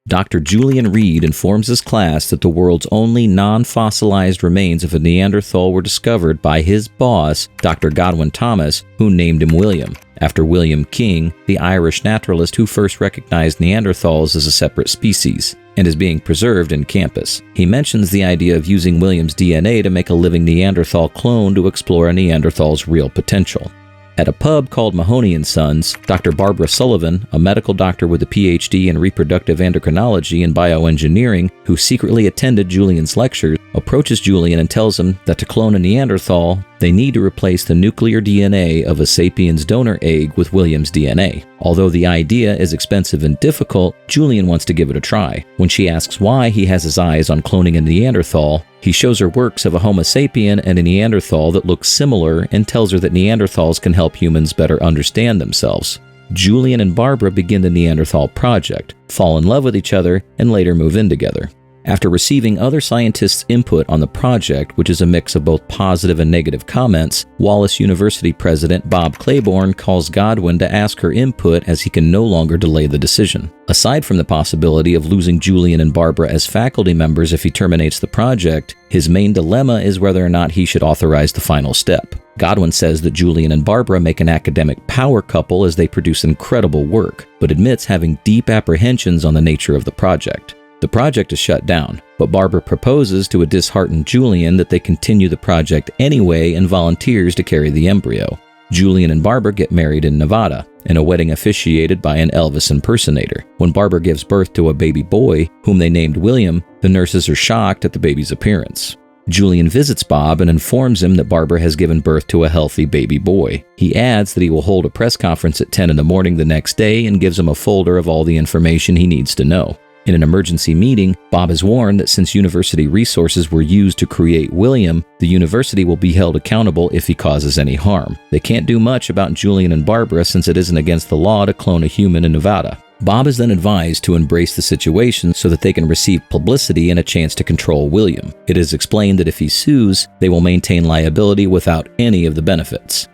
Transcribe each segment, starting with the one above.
Dr. Julian Reed informs his class that the world's only non-fossilized remains of a Neanderthal were discovered by his boss, Dr. Godwin Thomas, who named him William, after William King, the Irish naturalist who first recognized Neanderthals as a separate species, and is being preserved in campus. He mentions the idea of using William's DNA to make a living Neanderthal clone to explore a Neanderthal's real potential. At a pub called Mahoney & Sons, Dr. Barbara Sullivan, a medical doctor with a PhD in reproductive endocrinology and bioengineering who secretly attended Julian's lectures, approaches Julian and tells him that to clone a Neanderthal, they need to replace the nuclear DNA of a sapiens donor egg with William's DNA. Although the idea is expensive and difficult, Julian wants to give it a try. When she asks why he has his eyes on cloning a Neanderthal, he shows her works of a Homo sapien and a Neanderthal that look similar and tells her that Neanderthals can help humans better understand themselves. Julian and Barbara begin the Neanderthal project, fall in love with each other, and later move in together. After receiving other scientists' input on the project, which is a mix of both positive and negative comments, Wallace University President Bob Claiborne calls Godwin to ask her input as he can no longer delay the decision. Aside from the possibility of losing Julian and Barbara as faculty members if he terminates the project, his main dilemma is whether or not he should authorize the final step. Godwin says that Julian and Barbara make an academic power couple as they produce incredible work, but admits having deep apprehensions on the nature of the project. The project is shut down, but Barbara proposes to a disheartened Julian that they continue the project anyway and volunteers to carry the embryo. Julian and Barbara get married in Nevada, in a wedding officiated by an Elvis impersonator. When Barbara gives birth to a baby boy, whom they named William, the nurses are shocked at the baby's appearance. Julian visits Bob and informs him that Barbara has given birth to a healthy baby boy. He adds that he will hold a press conference at 10 in the morning the next day and gives him a folder of all the information he needs to know. In an emergency meeting, Bob is warned that since university resources were used to create William, the university will be held accountable if he causes any harm. They can't do much about Julian and Barbara since it isn't against the law to clone a human in Nevada. Bob is then advised to embrace the situation so that they can receive publicity and a chance to control William. It is explained that if he sues, they will maintain liability without any of the benefits.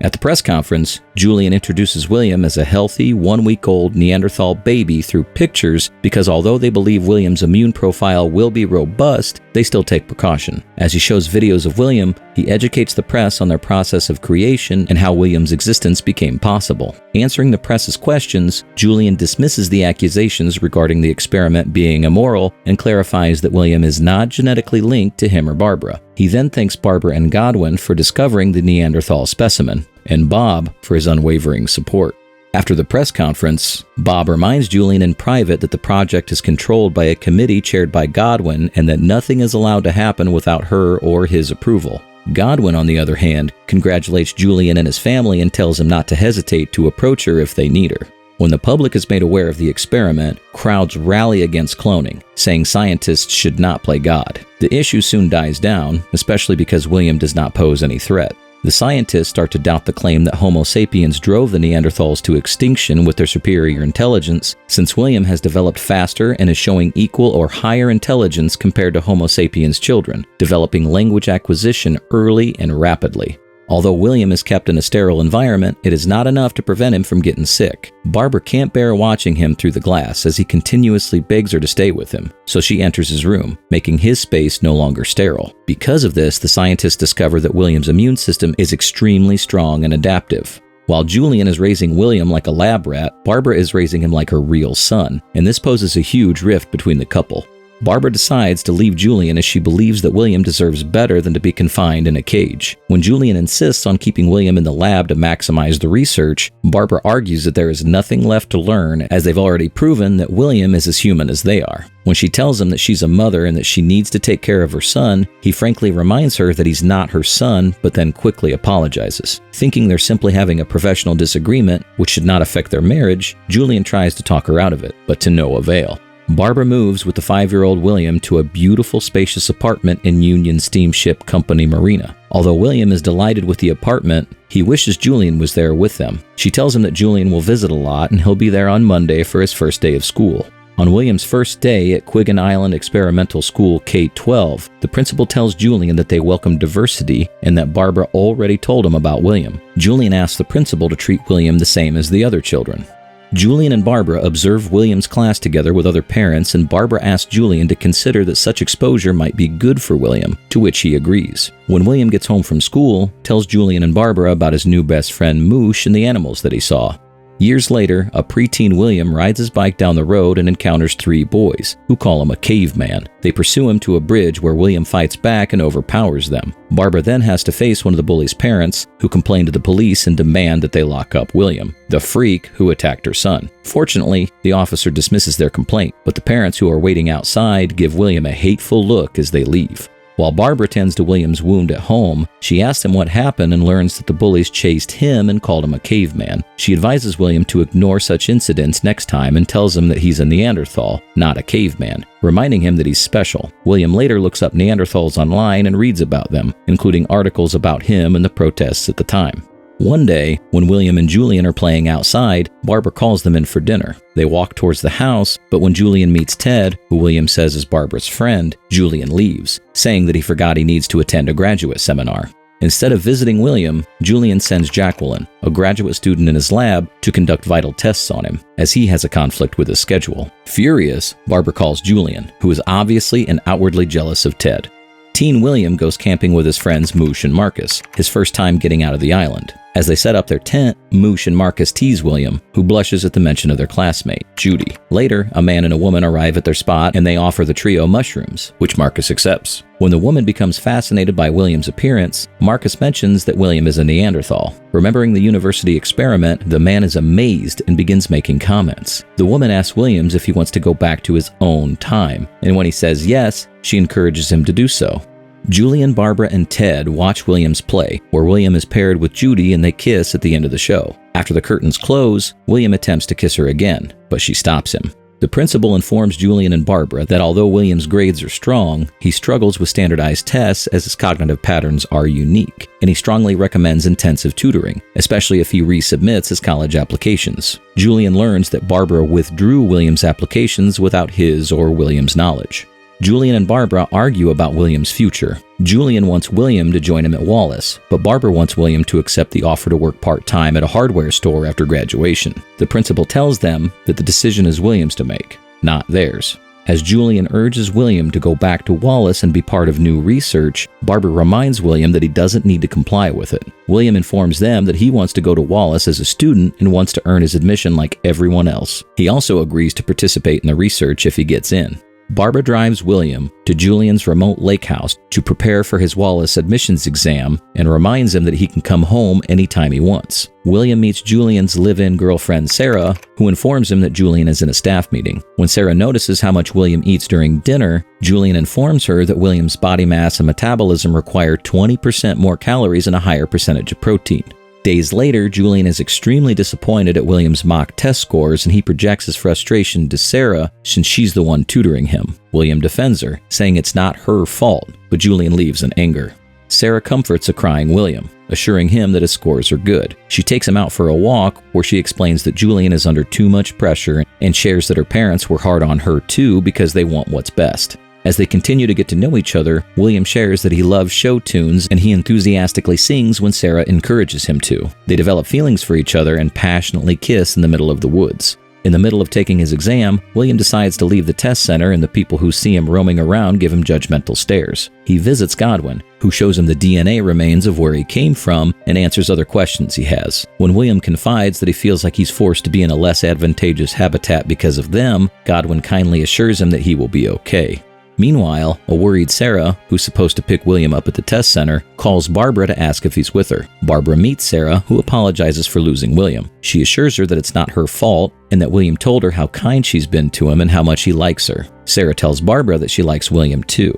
At the press conference, Julian introduces William as a healthy, 1-week-old Neanderthal baby through pictures because although they believe William's immune profile will be robust, they still take precaution. As he shows videos of William, he educates the press on their process of creation and how William's existence became possible. Answering the press's questions, Julian dismisses the accusations regarding the experiment being immoral and clarifies that William is not genetically linked to him or Barbara. He then thanks Barbara and Godwin for discovering the Neanderthal specimen, and Bob for his unwavering support. After the press conference, Bob reminds Julian in private that the project is controlled by a committee chaired by Godwin and that nothing is allowed to happen without her or his approval. Godwin, on the other hand, congratulates Julian and his family and tells him not to hesitate to approach her if they need her. When the public is made aware of the experiment, crowds rally against cloning, saying scientists should not play God. The issue soon dies down, especially because William does not pose any threat. The scientists start to doubt the claim that Homo sapiens drove the Neanderthals to extinction with their superior intelligence, since William has developed faster and is showing equal or higher intelligence compared to Homo sapiens children, developing language acquisition early and rapidly. Although William is kept in a sterile environment, it is not enough to prevent him from getting sick. Barbara can't bear watching him through the glass as he continuously begs her to stay with him, so she enters his room, making his space no longer sterile. Because of this, the scientists discover that William's immune system is extremely strong and adaptive. While Julian is raising William like a lab rat, Barbara is raising him like her real son, and this poses a huge rift between the couple. Barbara decides to leave Julian as she believes that William deserves better than to be confined in a cage. When Julian insists on keeping William in the lab to maximize the research, Barbara argues that there is nothing left to learn as they've already proven that William is as human as they are. When she tells him that she's a mother and that she needs to take care of her son, he frankly reminds her that he's not her son, but then quickly apologizes. Thinking they're simply having a professional disagreement, which should not affect their marriage, Julian tries to talk her out of it, but to no avail. Barbara moves with the 5-year-old William to a beautiful, spacious apartment in Union Steamship Company Marina. Although William is delighted with the apartment, he wishes Julian was there with them. She tells him that Julian will visit a lot and he'll be there on Monday for his first day of school. On William's first day at Quiggin Island Experimental School K-12, the principal tells Julian that they welcome diversity and that Barbara already told him about William. Julian asks the principal to treat William the same as the other children. Julian and Barbara observe William's class together with other parents, and Barbara asks Julian to consider that such exposure might be good for William, to which he agrees. When William gets home from school, tells Julian and Barbara about his new best friend Moosh and the animals that he saw. Years later, a preteen William rides his bike down the road and encounters 3 boys, who call him a caveman. They pursue him to a bridge where William fights back and overpowers them. Barbara then has to face one of the bullies' parents, who complain to the police and demand that they lock up William, the freak who attacked her son. Fortunately, the officer dismisses their complaint, but the parents who are waiting outside give William a hateful look as they leave. While Barbara tends to William's wound at home, she asks him what happened and learns that the bullies chased him and called him a caveman. She advises William to ignore such incidents next time and tells him that he's a Neanderthal, not a caveman, reminding him that he's special. William later looks up Neanderthals online and reads about them, including articles about him and the protests at the time. One day, when William and Julian are playing outside, Barbara calls them in for dinner. They walk towards the house, but when Julian meets Ted, who William says is Barbara's friend, Julian leaves, saying that he forgot he needs to attend a graduate seminar. Instead of visiting William, Julian sends Jacqueline, a graduate student in his lab, to conduct vital tests on him, as he has a conflict with his schedule. Furious, Barbara calls Julian, who is obviously and outwardly jealous of Ted. Teen William goes camping with his friends Moosh and Marcus, his first time getting out of the island. As they set up their tent, Moosh and Marcus tease William, who blushes at the mention of their classmate, Judy. Later, a man and a woman arrive at their spot and they offer the trio mushrooms, which Marcus accepts. When the woman becomes fascinated by William's appearance, Marcus mentions that William is a Neanderthal. Remembering the university experiment, the man is amazed and begins making comments. The woman asks Williams if he wants to go back to his own time, and when he says yes, she encourages him to do so. Julian, Barbara, and Ted watch William's play, where William is paired with Judy and they kiss at the end of the show. After the curtains close, William attempts to kiss her again, but she stops him. The principal informs Julian and Barbara that although William's grades are strong, he struggles with standardized tests as his cognitive patterns are unique, and he strongly recommends intensive tutoring, especially if he resubmits his college applications. Julian learns that Barbara withdrew William's applications without his or William's knowledge. Julian and Barbara argue about William's future. Julian wants William to join him at Wallace, but Barbara wants William to accept the offer to work part-time at a hardware store after graduation. The principal tells them that the decision is William's to make, not theirs. As Julian urges William to go back to Wallace and be part of new research, Barbara reminds William that he doesn't need to comply with it. William informs them that he wants to go to Wallace as a student and wants to earn his admission like everyone else. He also agrees to participate in the research if he gets in. Barbara drives William to Julian's remote lake house to prepare for his Wallace admissions exam and reminds him that he can come home anytime he wants. William meets Julian's live-in girlfriend Sarah, who informs him that Julian is in a staff meeting. When Sarah notices how much William eats during dinner, Julian informs her that William's body mass and metabolism require 20% more calories and a higher percentage of protein. Days later, Julian is extremely disappointed at William's mock test scores and he projects his frustration to Sarah since she's the one tutoring him. William defends her, saying it's not her fault, but Julian leaves in anger. Sarah comforts a crying William, assuring him that his scores are good. She takes him out for a walk where she explains that Julian is under too much pressure and shares that her parents were hard on her too because they want what's best. As they continue to get to know each other, William shares that he loves show tunes and he enthusiastically sings when Sarah encourages him to. They develop feelings for each other and passionately kiss in the middle of the woods. In the middle of taking his exam, William decides to leave the test center and the people who see him roaming around give him judgmental stares. He visits Godwin, who shows him the DNA remains of where he came from and answers other questions he has. When William confides that he feels like he's forced to be in a less advantageous habitat because of them, Godwin kindly assures him that he will be okay. Meanwhile, a worried Sarah, who's supposed to pick William up at the test center, calls Barbara to ask if he's with her. Barbara meets Sarah, who apologizes for losing William. She assures her that it's not her fault and that William told her how kind she's been to him and how much he likes her. Sarah tells Barbara that she likes William too.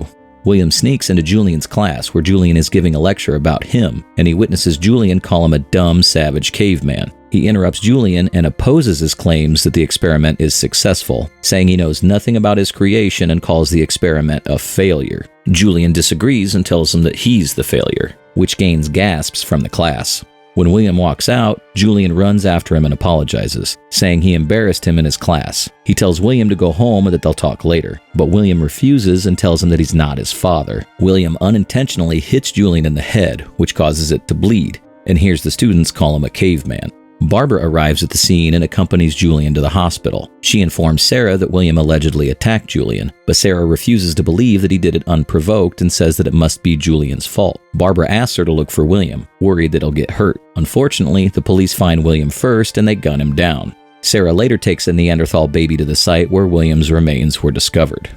William sneaks into Julian's class where Julian is giving a lecture about him, and he witnesses Julian call him a dumb, savage caveman. He interrupts Julian and opposes his claims that the experiment is successful, saying he knows nothing about his creation and calls the experiment a failure. Julian disagrees and tells him that he's the failure, which gains gasps from the class. When William walks out, Julian runs after him and apologizes, saying he embarrassed him in his class. He tells William to go home and that they'll talk later, but William refuses and tells him that he's not his father. William unintentionally hits Julian in the head, which causes it to bleed, and hears the students call him a caveman. Barbara arrives at the scene and accompanies Julian to the hospital. She informs Sarah that William allegedly attacked Julian, but Sarah refuses to believe that he did it unprovoked and says that it must be Julian's fault. Barbara asks her to look for William, worried that he'll get hurt. Unfortunately, the police find William first and they gun him down. Sarah later takes a Neanderthal baby to the site where William's remains were discovered.